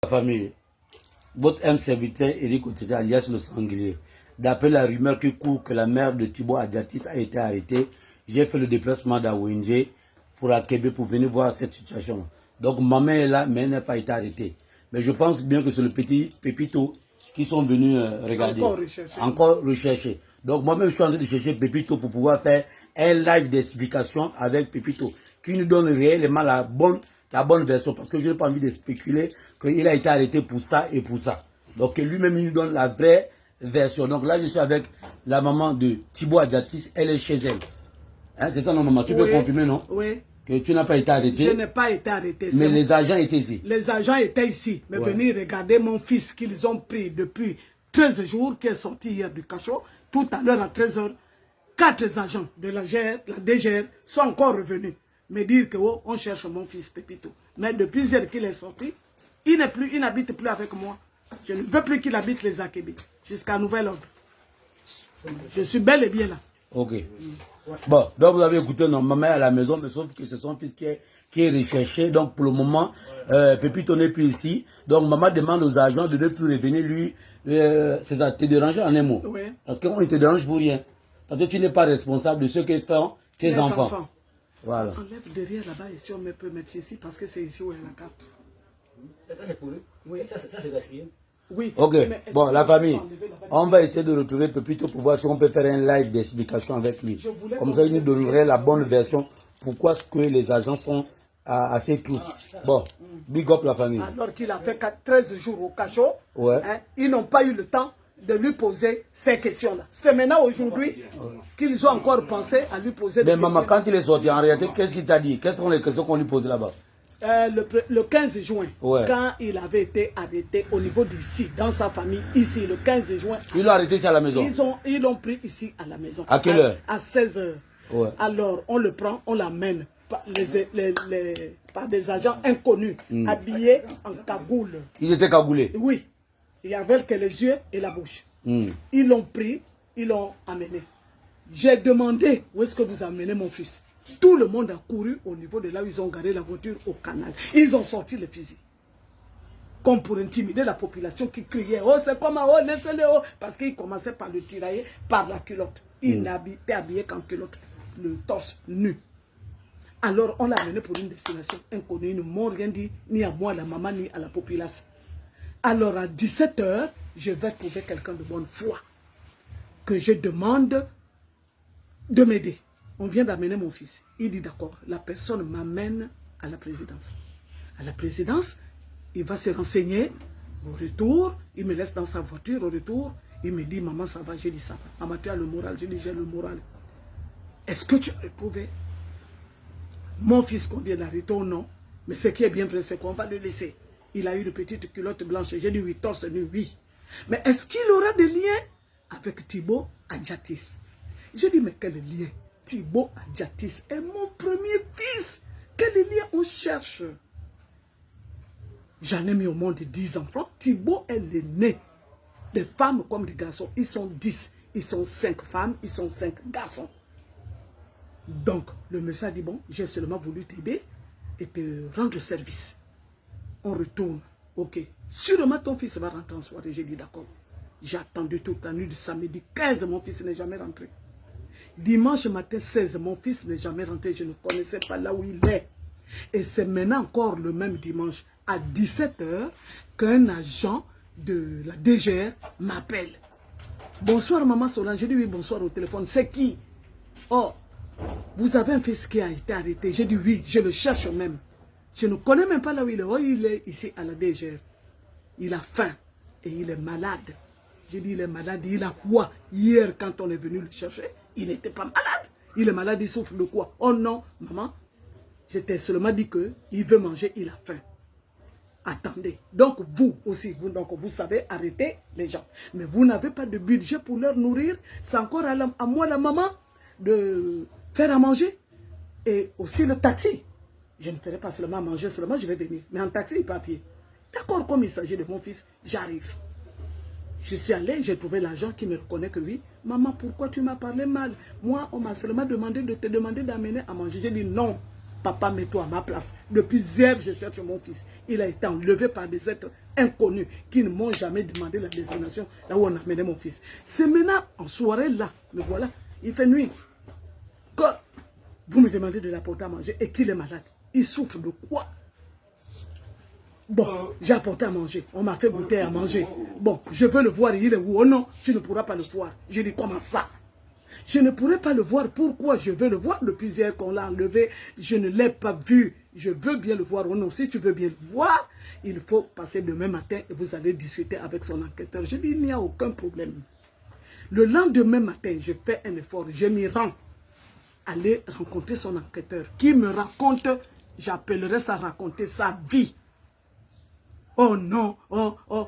Famille, votre M serviteur Eric Otete alias le Sanglier. D'après la rumeur qui court que la mère de Thibaut Adjatis a été arrêtée, j'ai fait le déplacement d'Awinje pour Akebe pour venir voir cette situation. Donc maman est là, mais elle n'a pas été arrêtée. Mais je pense bien que c'est le petit Pépito qui sont venus regarder. Encore rechercher. Donc moi-même je suis en train de chercher Pépito pour pouvoir faire un live d'explication avec Pépito qui nous donne réellement la bonne version. Parce que je n'ai pas envie de spéculer qu'il a été arrêté pour ça et pour ça. Donc lui-même il nous donne la vraie version. Donc là je suis avec la maman de Thibaut Adjatis, elle est chez elle. Hein, c'est ça non maman, tu peux confirmer non? Oui. Que tu n'as pas été arrêté. Je n'ai pas été arrêté. Mais les agents étaient ici. Les agents étaient ici. Mais venir regarder mon fils qu'ils ont pris depuis 13 jours, qui est sorti hier du cachot. Tout à l'heure à 13 h, 4 agents de la DGR sont encore revenus. Me dire que on cherche mon fils Pépito. Mais depuis hier qu'il est sorti, il n'habite plus avec moi. Je ne veux plus qu'il habite les Akébés. Jusqu'à nouvel ordre. Je suis bel et bien là. Ok. Bon, donc vous avez écouté non, maman est à la maison, mais sauf que c'est son fils qui est recherché. Donc pour le moment, Pépito n'est plus ici. Donc maman demande aux agents de ne plus revenir lui. C'est ça, te déranger en un mot. Oui. Parce qu'on ne te dérange pour rien. Parce que tu n'es pas responsable de ce que font tes enfants. Voilà. On enlève derrière là-bas ici, on peut mettre ici parce que c'est ici où il y a la carte. Ça c'est pour eux. Oui. Ça c'est gaspillé. Oui. Ok, bon, la famille, on va essayer de retrouver Pépito pour voir si on peut faire un live d'explication avec lui. Comme ça, il nous donnerait la bonne version. Pourquoi est-ce que les agents sont assez tous. Bon, big up la famille. Alors qu'il a fait 13 jours au cachot, ouais. Hein, ils n'ont pas eu le temps de lui poser ces questions-là. C'est maintenant aujourd'hui qu'ils ont encore pensé à lui poser des questions. Mais maman, quand il est sorti, en réalité, qu'est-ce qu'il t'a dit? Quelles sont les questions qu'on lui posait là-bas? Le 15 juin, quand il avait été arrêté au niveau d'ici, dans sa famille, ici, le 15 juin. Ils l'ont arrêté ici à la maison? Ils l'ont pris ici à la maison. À quelle heure? À 16 h. Ouais. Alors, on le prend, on l'amène par des agents inconnus, habillés en cagoule. Ils étaient cagoulés? Oui. Il y avait que les yeux et la bouche. Ils l'ont pris, ils l'ont amené. J'ai demandé, où est-ce que vous amenez mon fils? Tout le monde a couru au niveau de là où ils ont garé la voiture au canal. Ils ont sorti les fusils. Comme pour intimider la population qui criait, oh c'est comment, oh laissez-le, oh. Parce qu'ils commençaient par le tirailler par la culotte. Il n'était habillé qu'en culotte, le torse nu. Alors on l'a amené pour une destination inconnue. Ils ne m'ont rien dit, ni à moi, la maman, ni à la population. Alors à 17 h, je vais trouver quelqu'un de bonne foi. Que je demande de m'aider. On vient d'amener mon fils. Il dit d'accord, la personne m'amène à la présidence. À la présidence, il va se renseigner. Au retour, il me laisse dans sa voiture. Au retour, il me dit, maman, ça va? J'ai dit, ça va. Maman, tu as le moral? J'ai dit, j'ai le moral. Est-ce que tu as éprouvé mon fils qu'on vient d'arrêter ou non? Mais ce qui est bien vrai, c'est qu'on va le laisser. Il a eu une petite culotte blanche. J'ai dit, oui, torse nu, oui. Mais est-ce qu'il aura des liens avec Thibaut Adjatis? J'ai dit, mais quel lien? Thibaut Adjatis est mon premier fils. Quel lien on cherche? J'en ai mis au monde 10 enfants. Thibaut est l'aîné. Des femmes comme des garçons. Ils sont 10. Ils sont 5 femmes. Ils sont 5 garçons. Donc, le monsieur a dit, bon, j'ai seulement voulu t'aider et te rendre service. On retourne. Ok. Sûrement ton fils va rentrer en soirée. J'ai dit d'accord. J'ai attendu toute la nuit du samedi 15. Mon fils n'est jamais rentré. Dimanche matin 16, mon fils n'est jamais rentré. Je ne connaissais pas là où il est. Et c'est maintenant encore le même dimanche, à 17 h, qu'un agent de la DGR m'appelle. Bonsoir maman Solange. J'ai dit oui, bonsoir au téléphone. C'est qui? Oh, vous avez un fils qui a été arrêté. J'ai dit oui, je le cherche même. Je ne connais même pas là où il est. Oh, il est ici à la DGR. Il a faim et il est malade. J'ai dit il est malade. Il a quoi? Hier, quand on est venu le chercher, il n'était pas malade. Il est malade, il souffre de quoi? Oh non, maman, je t'ai seulement dit qu'il veut manger, il a faim. Attendez. Donc vous aussi, vous savez arrêter les gens. Mais vous n'avez pas de budget pour leur nourrir. C'est encore à moi, la maman, de faire à manger. Et aussi le taxi. Je ne ferai pas seulement manger, seulement je vais venir. Mais en taxi, papier. D'accord, comme il s'agit de mon fils, j'arrive. Je suis allé, j'ai trouvé l'agent qui me reconnaît que oui. Maman, pourquoi tu m'as parlé mal? Moi, on m'a seulement demandé de te demander d'amener à manger. J'ai dit non, papa, mets-toi à ma place. Depuis hier, je cherche mon fils. Il a été enlevé par des êtres inconnus qui ne m'ont jamais demandé la destination là où on a mené mon fils. C'est maintenant, en soirée là, me voilà, il fait nuit, que vous me demandez de l'apporter à manger et qu'il est malade. Il souffre de quoi? Bon, j'ai apporté à manger. On m'a fait goûter à manger. Bon, je veux le voir. Il est où? Oh non, tu ne pourras pas le voir. Je dis, comment ça? Je ne pourrais pas le voir. Pourquoi je veux le voir? Depuis hier qu'on l'a enlevé, je ne l'ai pas vu. Je veux bien le voir. Oh non, si tu veux bien le voir, il faut passer demain matin et vous allez discuter avec son enquêteur. Je dis, il n'y a aucun problème. Le lendemain matin, je fais un effort. Je m'y rends. Aller rencontrer son enquêteur qui me raconte, j'appellerais ça raconter sa vie. Oh non,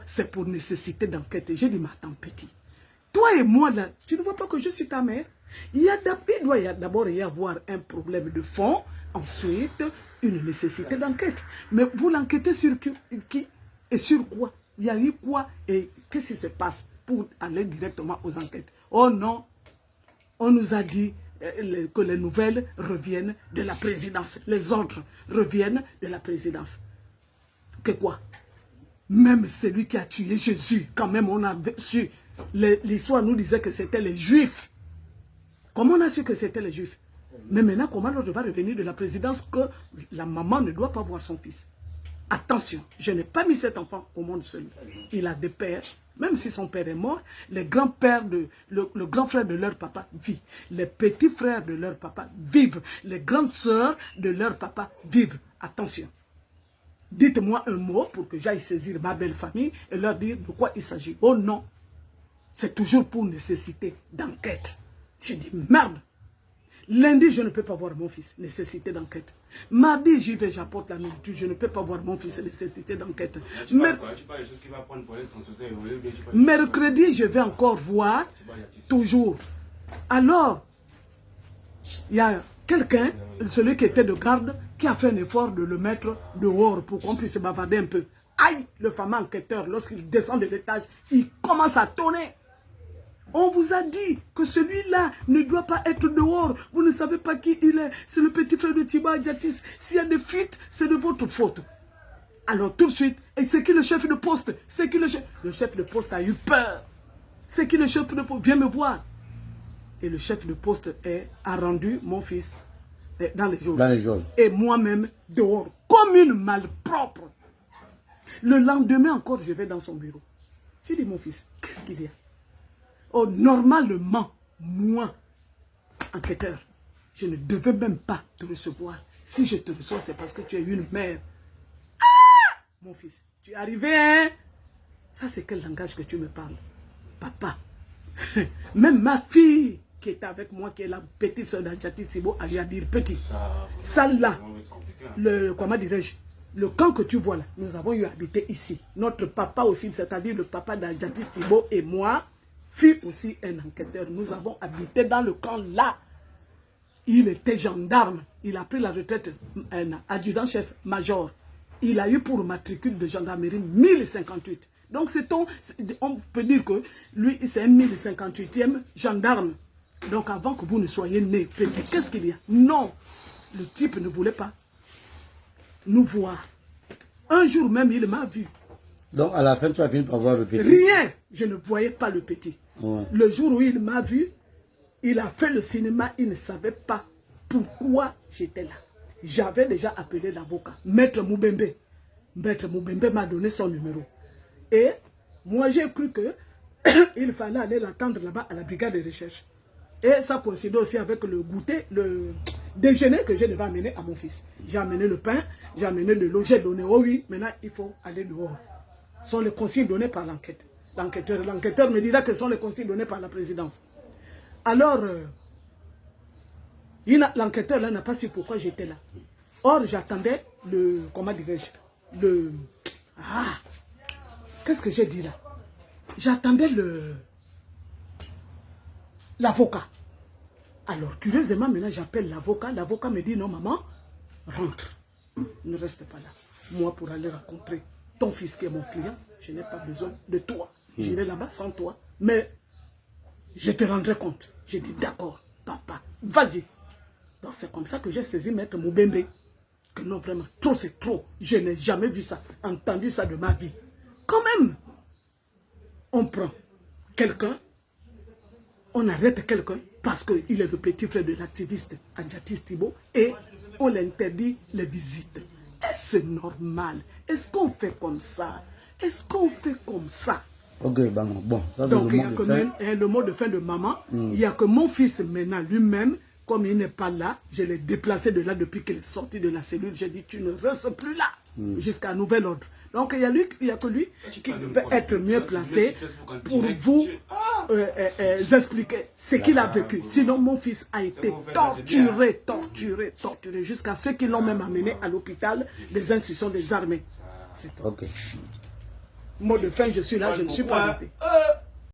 c'est pour nécessité d'enquête. J'ai dit, mais attends, petit. Toi et moi, là, tu ne vois pas que je suis ta mère? Il doit d'abord y avoir un problème de fond, ensuite, une nécessité d'enquête. Mais vous l'enquêtez sur qui et sur quoi? Il y a eu quoi et qu'est-ce qui se passe pour aller directement aux enquêtes? Oh non, on nous a dit que les nouvelles reviennent de la présidence. Les ordres reviennent de la présidence. Que quoi? Même celui qui a tué Jésus, quand même on a su, l'histoire nous disait que c'était les Juifs. Comment on a su que c'était les Juifs? Mais maintenant, comment l'ordre va revenir de la présidence que la maman ne doit pas voir son fils? Attention, je n'ai pas mis cet enfant au monde seul. Il a des pères, même si son père est mort, les grands-pères, le grand frère de leur papa vit. Les petits frères de leur papa vivent. Les grandes sœurs de leur papa vivent. Attention. Dites-moi un mot pour que j'aille saisir ma belle famille et leur dire de quoi il s'agit. Oh non, c'est toujours pour nécessité d'enquête. J'ai dit merde. Lundi, je ne peux pas voir mon fils, nécessité d'enquête. Mardi, j'y vais, j'apporte la nourriture, je ne peux pas voir mon fils, nécessité d'enquête. Mercredi, je vais encore voir, toujours. Alors, il y a quelqu'un, celui qui était de garde, qui a fait un effort de le mettre dehors pour qu'on puisse se bavarder un peu. Aïe, le fameux enquêteur, lorsqu'il descend de l'étage, il commence à tonner. On vous a dit que celui-là ne doit pas être dehors. Vous ne savez pas qui il est. C'est le petit frère de Thibaut Adjatis. S'il y a des fuites, c'est de votre faute. Alors tout de suite, et c'est qui le chef de poste? C'est qui le chef? Le chef de poste a eu peur. C'est qui le chef de poste? Viens me voir. Et le chef de poste a rendu mon fils dans les jours. Et moi-même dehors, comme une malpropre. Le lendemain encore, je vais dans son bureau. Je dis, mon fils, qu'est-ce qu'il y a? Oh, normalement, moi, enquêteur, je ne devais même pas te recevoir. Si je te reçois, c'est parce que tu es une mère. Ah! Mon fils, tu es arrivé, hein? Ça, c'est quel langage que tu me parles? Papa, même ma fille qui est avec moi, qui est la petite soeur d'Adjatis Thibaut, elle lui a dit, petit, ça là, comment dirais-je, le camp que tu vois là, nous avons eu à habiter ici. Notre papa aussi, c'est-à-dire le papa d'Adjatis Thibaut et moi, fut aussi un enquêteur. Nous avons habité dans le camp là. Il était gendarme. Il a pris la retraite, un adjudant-chef major. Il a eu pour matricule de gendarmerie 1058. Donc on peut dire que lui, c'est un 1058e gendarme. Donc avant que vous ne soyez né, qu'est-ce qu'il y a? Non, le type ne voulait pas nous voir. Un jour même, il m'a vu. Donc à la fin, tu as fini par voir le petit? Rien. Je ne voyais pas le petit. Ouais. Le jour où il m'a vu, il a fait le cinéma, il ne savait pas pourquoi j'étais là. J'avais déjà appelé l'avocat, Maître Moubembe. Maître Moubembe m'a donné son numéro. Et moi, j'ai cru que il fallait aller l'attendre là-bas à la brigade de recherche. Et ça coïncidait aussi avec le goûter, le déjeuner que je devais amener à mon fils. J'ai amené le pain, j'ai amené de l'eau, j'ai donné, oh oui, maintenant il faut aller dehors. Ce sont les consignes données par l'enquête. L'enquêteur me dira que ce sont les consignes données par la présidence. Alors, l'enquêteur là n'a pas su pourquoi j'étais là. Or, j'attendais comment dirais-je, qu'est-ce que j'ai dit là? J'attendais l'avocat. Alors, curieusement, maintenant, j'appelle l'avocat. L'avocat me dit, non, maman, rentre. Ne reste pas là. Moi, pour aller rencontrer ton fils qui est mon client, je n'ai pas besoin de toi. J'irai là-bas sans toi. Mais je te rendrai compte. J'ai dit, d'accord, papa, vas-y. Donc, c'est comme ça que j'ai saisi Maître Moubembe. Que non, vraiment, trop c'est trop. Je n'ai jamais vu ça, entendu ça de ma vie. quand même, on prend quelqu'un, on arrête quelqu'un parce qu'il est le petit frère de l'activiste Adjatis Thibault et on l'interdit les visites. Est-ce normal? Est-ce qu'on fait comme ça? Est-ce qu'on fait comme ça? Ok, bon, ça c'est Donc, le mot de fin. le mot de fin de maman. Il n'y a que mon fils maintenant lui-même, comme il n'est pas là, je l'ai déplacé de là depuis qu'il est sorti de la cellule. J'ai dit, tu ne restes plus là jusqu'à nouvel ordre. Donc, il y a que lui qui va être mieux placé pour vous expliquer ce qu'il a vécu. Sinon, mon fils a été torturé jusqu'à ceux qui l'ont même amené à l'hôpital des institutions des armées. Ok. Mot de fin, je suis là, je ne suis pas arrêté.